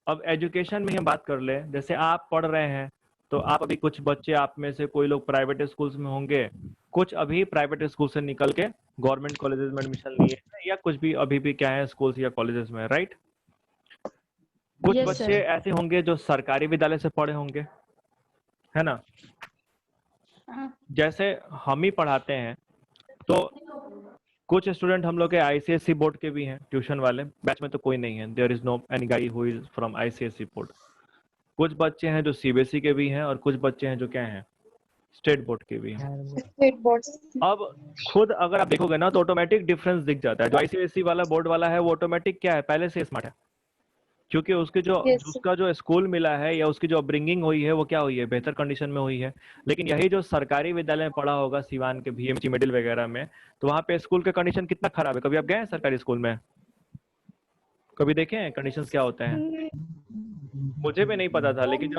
अब एजुकेशन में हम बात कर ले, जैसे आप पढ़ रहे हैं, तो आप अभी कुछ बच्चे आप में से कोई लोग प्राइवेट स्कूल्स में होंगे, कुछ अभी प्राइवेट स्कूल से निकल के गवर्नमेंट कॉलेजेस में एडमिशन लिए हैं, या कुछ भी अभी भी क्या है स्कूल्स या कॉलेजेस में, राइट। कुछ Yes, बच्चे sir. ऐसे होंगे जो सरकारी विद्यालय से पढ़े होंगे, है ना। जैसे हम ही पढ़ाते हैं, तो कुछ स्टूडेंट हम लोग के आईसीएसई बोर्ड के भी हैं, ट्यूशन वाले बैच में तो कोई नहीं है, there is no any guy who is from ICSE board. कुछ बच्चे हैं जो सीबीएसई के भी हैं, और कुछ बच्चे हैं जो क्या हैं, स्टेट बोर्ड के भी हैं। State board. अब खुद अगर आप देखोगे ना, तो ऑटोमेटिक डिफरेंस दिख जाता है। जो आईसीएसई वाला बोर्ड वाला है वो ऑटोमेटिक क्या है, पहले से स्मार्ट है, क्योंकि उसके जो Yes. उसका जो स्कूल मिला है या उसकी जो अपब्रिंगिंग हुई है वो क्या हुई है, बेहतर कंडीशन में हुई है। लेकिन यही जो सरकारी विद्यालय में पढ़ा होगा, सिवान के बीएमसी मिडिल वगैरह में, तो वहाँ पे स्कूल के कंडीशन कितना खराब है। कभी आप गए हैं सरकारी स्कूल में, कभी देखे हैं कंडीशन क्या होते हैं? मुझे भी नहीं पता था, लेकिन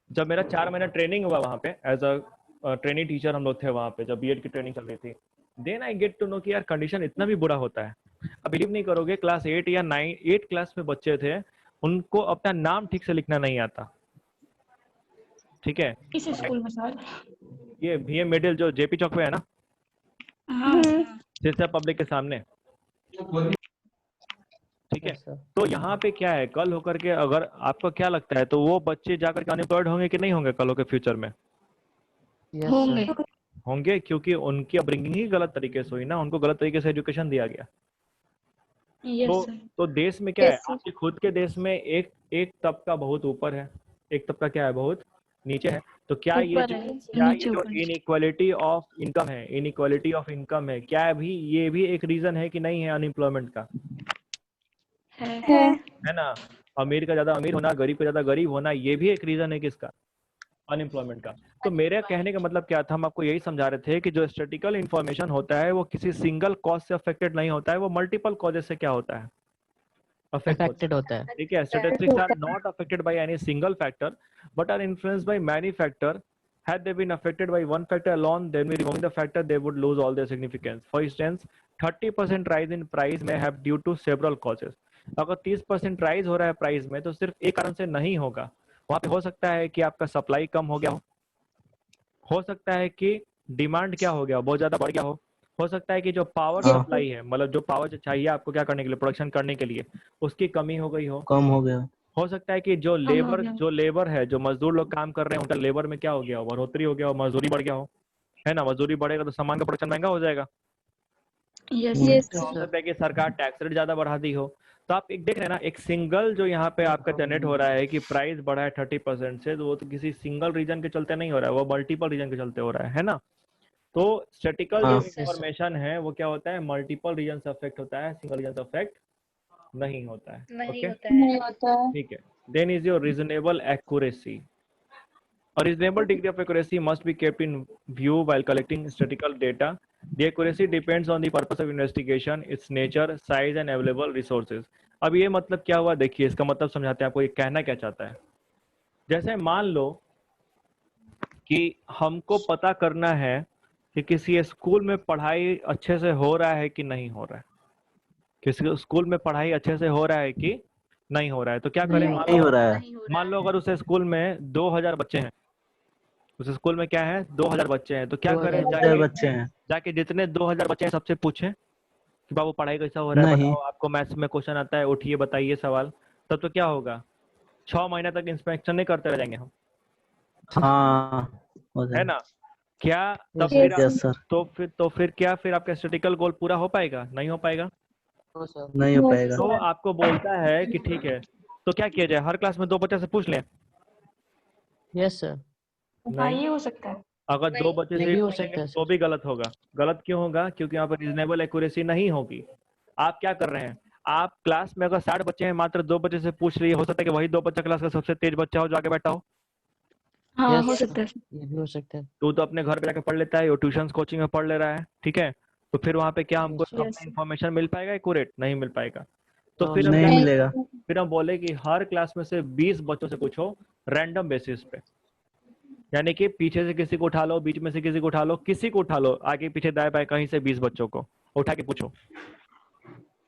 जब मेरा 4 महीना ट्रेनिंग हुआ वहाँ पे एज अ ट्रेनिंग टीचर, हम लोग थे वहाँ पे जब बीएड की ट्रेनिंग चल रही थी, then I get to know कि यार कंडीशन इतना भी बुरा होता है। अब बिलीव नहीं करोगे, क्लास 8 या 9 8 क्लास में बच्चे थे, उनको अपना नाम ठीक से लिखना नहीं आता। ठीक है, इस स्कूल में सर। ये बीएम मिडिल जो जेपी चौक पे है ना, हाँ सिरसा पब्लिक के सामने, ठीक है। यस सर, तो यहाँ पे क्या है, कल होकर के अगर आपको क्या लगता है, तो वो बच्चे जाकर के अनएम्प्लॉयड होंगे कि नहीं होंगे कल होकर फ्यूचर में? यस होंगे। सर, होंगे, क्योंकि उनकी अपब्रिंगिंग ही गलत तरीके से हुई ना, उनको गलत तरीके से एजुकेशन दिया गया। Yes sir. तो देश में क्या है, Yes, sir. आपके खुद के देश में एक तबका बहुत ऊपर है, एक तबका क्या है, बहुत नीचे है। तो क्या ये ऊपर जो है, क्या ये नीचे जो ऊपर। इनइक्वालिटी ऑफ इनकम है, इनइक्वालिटी ऑफ इनकम है, क्या भी ये भी एक रीजन है कि नहीं है अनएम्प्लॉयमेंट का? है। है ना। अमीर का ज्यादा अमीर होना, गरीब का ज्यादा गरीब होना, ये भी एक रीजन है किसका, अनएम्प्लॉयमेंट का। तो मेरे कहने का मतलब क्या था, हम आपको यही समझा रहे थे कि जो स्टैटिस्टिकल इंफॉर्मेशन होता है वो किसी सिंगल कॉज से अफेक्टेड नहीं होता है, वो मल्टीपल कॉजेस से क्या होता है, अफेक्टेड होता है। ठीक है। Statistics are not affected by any single factor, but are influenced by many factors. Had they been affected by one factor alone, then we remove the factor, they would lose all their significance. For instance, 30% rise in price may have due to several causes. अगर 30% राइज हो रहा है प्राइस में, तो सिर्फ एक कारण से नहीं होगा। वहां पे हो सकता है कि आपका सप्लाई कम हो गया हो सकता है कि डिमांड क्या हो गया, बहुत ज्यादा बढ़ गया हो सकता है कि जो पावर हाँ। सप्लाई है, मतलब जो पावर चाहिए आपको क्या करने के लिए, प्रोडक्शन करने के लिए, उसकी कमी हो गई कम हो गया। हो सकता है कि जो कम हो गया। लेबर है, जो मजदूर लोग काम कर रहे हैं, उनका लेबर में क्या हो गया, बढ़ोतरी हो गया हो, मजदूरी बढ़ गया हो, है ना। मजदूरी बढ़ेगा तो सामान का प्रोडक्शन महंगा हो जाएगा। Yes Yes. तो हो सकता है कि सरकार टैक्स रेट ज्यादा बढ़ा दी हो। तो आप एक देख रहे हैं ना, एक सिंगल जो यहाँ पे आपका जनरेट हो रहा है कि प्राइस बढ़ा है 30% से, तो वो तो किसी सिंगल रीजन के चलते नहीं हो रहा है, वो मल्टीपल रीजन के चलते हो रहा है ना। तो स्टैटिस्टिकल जो हाँ। इंफॉर्मेशन है वो क्या होता है, मल्टीपल रीजन से अफेक्ट होता है, सिंगल रीजन से अफेक्ट नहीं होता है। ओके, नहीं होता है। ठीक है। Then is your reasonable accuracy. A reasonable degree of accuracy must be kept in view while collecting statistical data. The accuracy depends on the purpose of investigation, its nature, size and available resources. अब ये मतलब क्या हुआ, देखिए इसका मतलब समझाते हैं आपको, ये कहना क्या चाहता है। जैसे मान लो कि हमको पता करना है कि किसी स्कूल में पढ़ाई अच्छे से हो रहा है कि नहीं हो रहा है, किसी स्कूल में पढ़ाई अच्छे से हो रहा है कि नहीं हो रहा है, तो क्या करें? नहीं हो रहा है। मान लो अगर उस स्कूल में 2000 बच्चे हैं, उस स्कूल में क्या है 2000 बच्चे हैं, तो क्या करें? 2000 बच्चे हैं। जाके जितने 2000 बच्चे हैं सबसे पूछें कि बाबू पढ़ाई कैसा हो रहा है, नहीं। बताओ आपको मैथ्स में क्वेश्चन आता है, उठिए बताइए सवाल। तब तो क्या होगा, 6 महीने तक इंस्पेक्शन नहीं करते रह जाएंगे हम, हाँ हो है जाएगा। ना? क्या तब Yes, फिर यस सर। तो फिर क्या, फिर आपका स्टैटिस्टिकल गोल पूरा हो पाएगा? नहीं हो पाएगा। No sir. नहीं हो पाएगा। तो आपको बोलता है कि ठीक है, तो क्या किया जाए, हर क्लास में 2 बच्चे से पूछ लें? Yes sir. हाँ ये हो सकता है। अगर 2 बच्चे से नहीं हो पूछेंगे सकता है तो सर। भी गलत होगा। गलत क्यों होगा? क्योंकि यहाँ पर रीजनेबल एक्यूरेसी नहीं होगी। आप क्या कर रहे हैं, आप क्लास में अगर 60 बच्चे हैं, मात्र 2 बच्चे से पूछ रही है, हो सकता है कि वही 2 बच्चा क्लास का सबसे तेज बच्चा हो जो आगे बैठा हो। हाँ Yes, हो sir. सकता है। ये भी हो सकता है। तो अपने घर पे जाकर पढ़ लेता है, वो ट्यूशन कोचिंग में पढ़ ले रहा है, ठीक है। तो फिर वहाँ पे क्या हमको Yes, sir. अपना इन्फॉर्मेशन मिल पाएगा एक्यूरेट? नहीं मिल पाएगा। तो फिर हम नहीं क्या, मिलेगा। फिर हम बोले कि हर क्लास में से 20 बच्चों से पूछो रैंडम बेसिस पे, यानी कि पीछे से किसी को उठा लो, बीच में से किसी को उठा लो, किसी को उठा लो, आगे पीछे दाएं बाएं कहीं से 20 बच्चों को उठा के पूछो।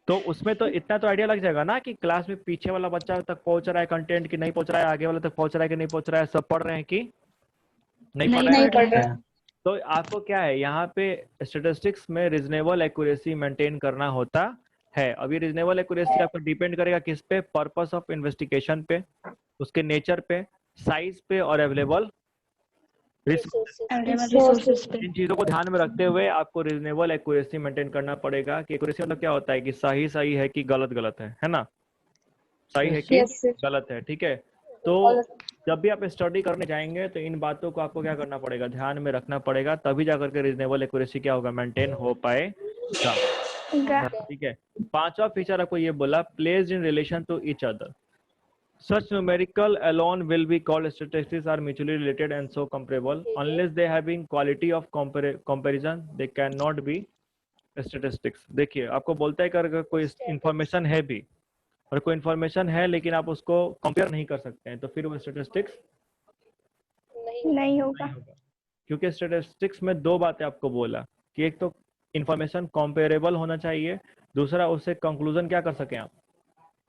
तो उसमें तो इतना तो आइडिया लग जाएगा ना कि क्लास में पीछे वाला बच्चा तक पहुंच रहा है कंटेंट कि नहीं पहुंच रहा है, आगे वाला तक पहुंच रहा है कि नहीं पहुंच रहा है, सब पढ़ रहे हैं कि नहीं पढ़ रहे नहीं हैं। पढ़ रहा। तो आपको क्या है, यहाँ पे स्टेटिस्टिक्स में रीजनेबल एक्यूरेसी मेंटेन करना होता है। अभी रीजनेबल एक्यूरेसी आपको डिपेंड करेगा किस पे, पर्पस ऑफ इन्वेस्टिगेशन पे, उसके नेचर पे, साइज पे और अवेलेबल रिसोर्सेज पे। इन चीजों को ध्यान में रखते हुए आपको रीजनेबल एक्यूरेसी मेंटेन करना पड़ेगा। कि एक्यूरेसी मतलब क्या होता है कि सही सही है कि गलत गलत है ना? सही है कि Yes, sir. गलत है, ठीक है। तो जब भी आप स्टडी करने जाएंगे तो इन बातों को आपको क्या करना पड़ेगा, ध्यान में रखना पड़ेगा, तभी जाकर के रीजनेबल एक्यूरेसी क्या होगा, मेंटेन हो पाएगा, ठीक है। 5वां फीचर आपको ये बोला, placed in relation to each other. Such numerical alone will be called statistics are mutually related and so comparable. Unless they have been quality of comparison, they cannot be statistics. देखिए आपको बोलता है कि अगर कोई इंफॉर्मेशन है भी और कोई इंफॉर्मेशन है लेकिन आप उसको कंपेयर नहीं कर सकते हैं, तो फिर वो स्टेटिस्टिक्स नहीं होगा। नहीं होगा। क्योंकि स्टेटिस्टिक्स में 2 बातें आपको बोला कि एक तो इंफॉर्मेशन कंपेरेबल होना चाहिए, दूसरा उससे कंक्लूजन क्या कर सकें आप,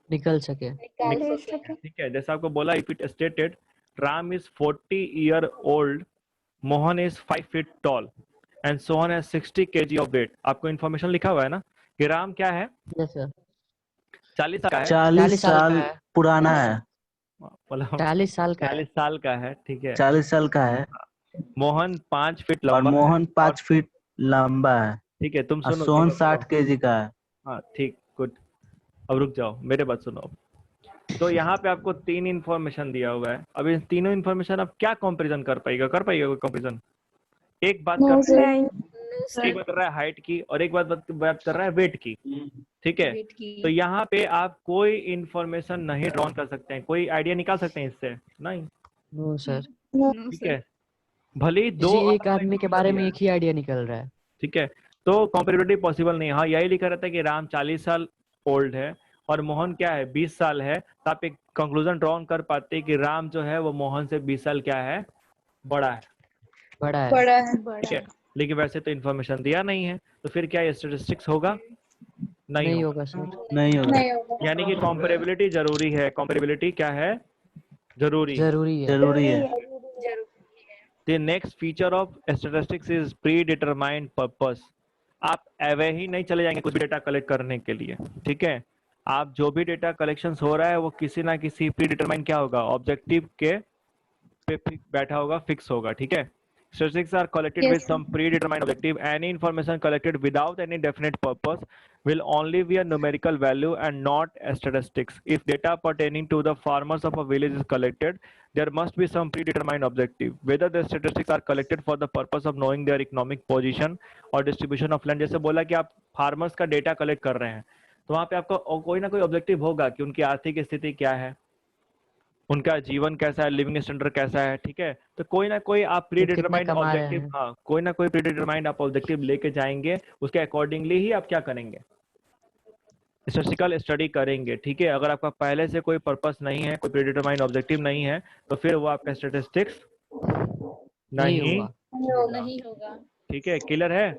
निकल सके। ठीक है। जैसे आपको बोला, if it stated Ram is 40 year old, Mohan is 5 feet tall and Sohan has 60 kg of weight. आपको इन्फॉर्मेशन लिखा हुआ है ना कि राम क्या है, यस सर। 40 साल का है, 40 साल पुराना है। मतलब 40 साल का है। 40 साल का है, ठीक है। 40 साल का है मोहन 5 फीट और लंबा है, मोहन 5 फीट लंबा है ठीक है। तुम और सुनो, सोहन सुनो, 60 केजी का है। हाँ ठीक, गुड। अब रुक जाओ, मेरे बात सुनो। तो यहाँ पे आपको 3 इंफॉर्मेशन दिया हुआ है। अब इन तीनों इंफॉर्मेशन आप क्या कंपैरिजन कर पाएगा कोई कंपैरिजन? एक बात No, कर sir. नहीं एक बात कर रहा है हाइट की और एक बात कर रहा है वेट की, ठीक है। तो यहाँ पे आप कोई इंफॉर्मेशन नहीं ड्रॉ कर सकते हैं, कोई आइडिया निकाल सकते हैं इससे? नहीं, नो सर। ठीक है। भले ही 2 किसी एक आदमी के बारे में एक ही आइडिया निकल रहा है। ठीक है, तो कंपेरेबिलिटी पॉसिबल नहीं है। हाँ, यही लिखा रहता है कि राम 40 साल ओल्ड है और मोहन क्या है 20 साल है, तो आप एक कंक्लूजन ड्रॉ कर पाते हैं कि राम जो है वो मोहन से 20 साल क्या है, बड़ा है, बड़ा है। बड़ा है। ठीक है। लेकिन वैसे तो इन्फॉर्मेशन दिया नहीं है, तो फिर क्या ये स्टैटिस्टिक्स होगा? नहीं नहीं होगा। होगा सर। नहीं होगा। नहीं होगा। यानी कि कंपेरेबिलिटी जरूरी है। कंपेरेबिलिटी क्या है, जरूरी है। जरूरी है। जरूरी है। The next feature of statistics is predetermined purpose. आप एवे ही नहीं चले जाएंगे कुछ भी डेटा कलेक्ट करने के लिए, ठीक है। आप जो भी डेटा कलेक्शन हो रहा है वो किसी ना किसी प्री डिटरमाइन क्या होगा, ऑब्जेक्टिव के पे बैठा होगा, फिक्स होगा, ठीक है। Statistics are collected Yes, with some predetermined objective. Any information collected without any definite purpose will only be a numerical value and not a statistics. If data pertaining to the farmers of a village is collected, there must be some predetermined objective. Whether the statistics are collected for the purpose of knowing their economic position or distribution of land. जैसे बोला कि आप फार्मर्स का डेटा कलेक्ट कर रहे हैं, तो वहाँ पे आपका कोई ना कोई ऑब्जेक्टिव होगा कि उनकी आर्थिक स्थिति क्या है, उनका जीवन कैसा है, लिविंग स्टैंडर्ड कैसा है, ठीक है। तो कोई ना कोई आप प्री कितने डिटरमाइंड कमा रहे ऑब्जेक्टिव, हैं। हाँ कोई ना कोई प्री डिटरमाइंड आप ऑब्जेक्टिव लेके जाएंगे, उसके अकॉर्डिंगली ही आप क्या करेंगे, स्टैटिस्टिकल स्टडी करेंगे, ठीक है। अगर आपका पहले से कोई पर्पस नहीं है, कोई प्री डिटरमाइंड ऑब्जेक्टिव नहीं है, तो फिर वो आपका स्टैटिस्टिक्स नहीं नहीं होगा। नहीं होगा। ठीक है, क्लियर है।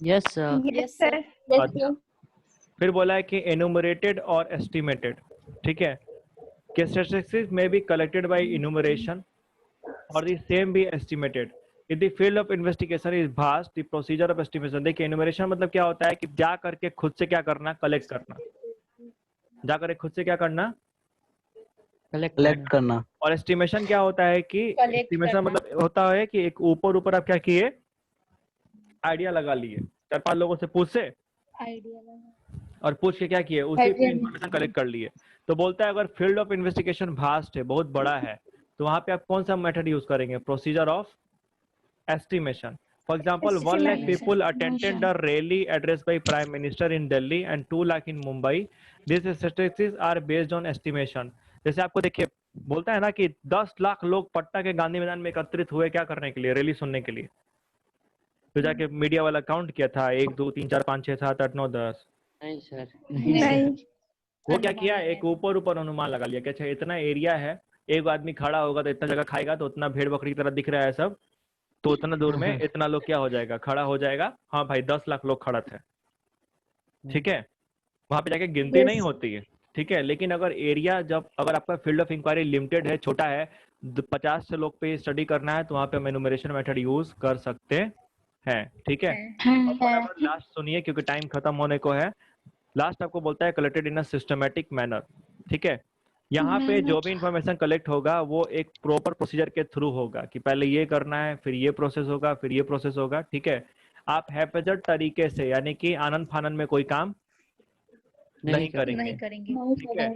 Yes sir. Yes sir. अच्छा, फिर बोला है कि एनुमरेटेड और एस्टिमेटेड, ठीक है, कि statistics may be collected by enumeration or the same be estimated. If the field of investigation is vast, the procedure of estimation, देखिए enumeration मतलब क्या होता है कि जा करके खुद से क्या करना, कलेक्ट करना, जा करके खुद से क्या करना, कलेक्ट करना। और एस्टिमेशन क्या होता है कि एस्टिमेशन मतलब होता है कि एक ऊपर ऊपर आप क्या किए, आइडिया लगा लिए, 4-5 लोगों से पूछ से और पूछ के क्या किए, उसी पे इंफॉर्मेशन कलेक्ट कर लिए। तो बोलता है अगर फील्ड ऑफ इन्वेस्टिगेशन वास्ट है, बहुत बड़ा है, तो वहां पे आप कौन सा मेथड यूज करेंगे, procedure of estimation. For example 1 lakh people attended the rally addressed by Prime Minister in Delhi and 2 lakh in Mumbai. These statistics are based on estimation. जैसे आपको देखिए बोलता है ना कि 10 लाख लोग पटना के गांधी मैदान में एकत्रित हुए क्या करने के लिए, रैली सुनने के लिए। तो जाके मीडिया वाला काउंट किया था 1 2 3 4 5 6 7 8 9 10। नहीं सर। नहीं। वो क्या किया, एक ऊपर ऊपर अनुमान लगा लिया कि अच्छा इतना एरिया है, एक आदमी खड़ा होगा तो इतना जगह खाएगा, तो उतना भेड़ बकरी की तरह दिख रहा है सब, तो उतना दूर में इतना लोग क्या हो जाएगा, खड़ा हो जाएगा। हाँ भाई 10 लाख लोग खड़ा थे, ठीक है, वहां पे जाके गिनती नहीं होती है, ठीक है। लेकिन अगर एरिया जब अगर आपका फील्ड ऑफ इंक्वायरी लिमिटेड है, छोटा है, 50 से लोग पे स्टडी करना है, तो वहां पे हम एनुमरेशन मेथड यूज कर सकते हैं, ठीक है। अब लास्ट सुनिए क्योंकि टाइम खत्म होने को है। लास्ट आपको बोलता है collected in a systematic manner, ठीक है। यहाँ पे जो भी इंफॉर्मेशन कलेक्ट होगा वो एक प्रॉपर प्रोसीजर के थ्रू होगा कि पहले ये करना है, फिर ये प्रोसेस होगा, फिर ये प्रोसेस होगा, ठीक है। आप हैफेजर्ड तरीके से यानी कि आनंद फानन में कोई काम नहीं करेंगे, ठीक है।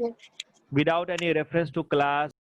Without any reference to class,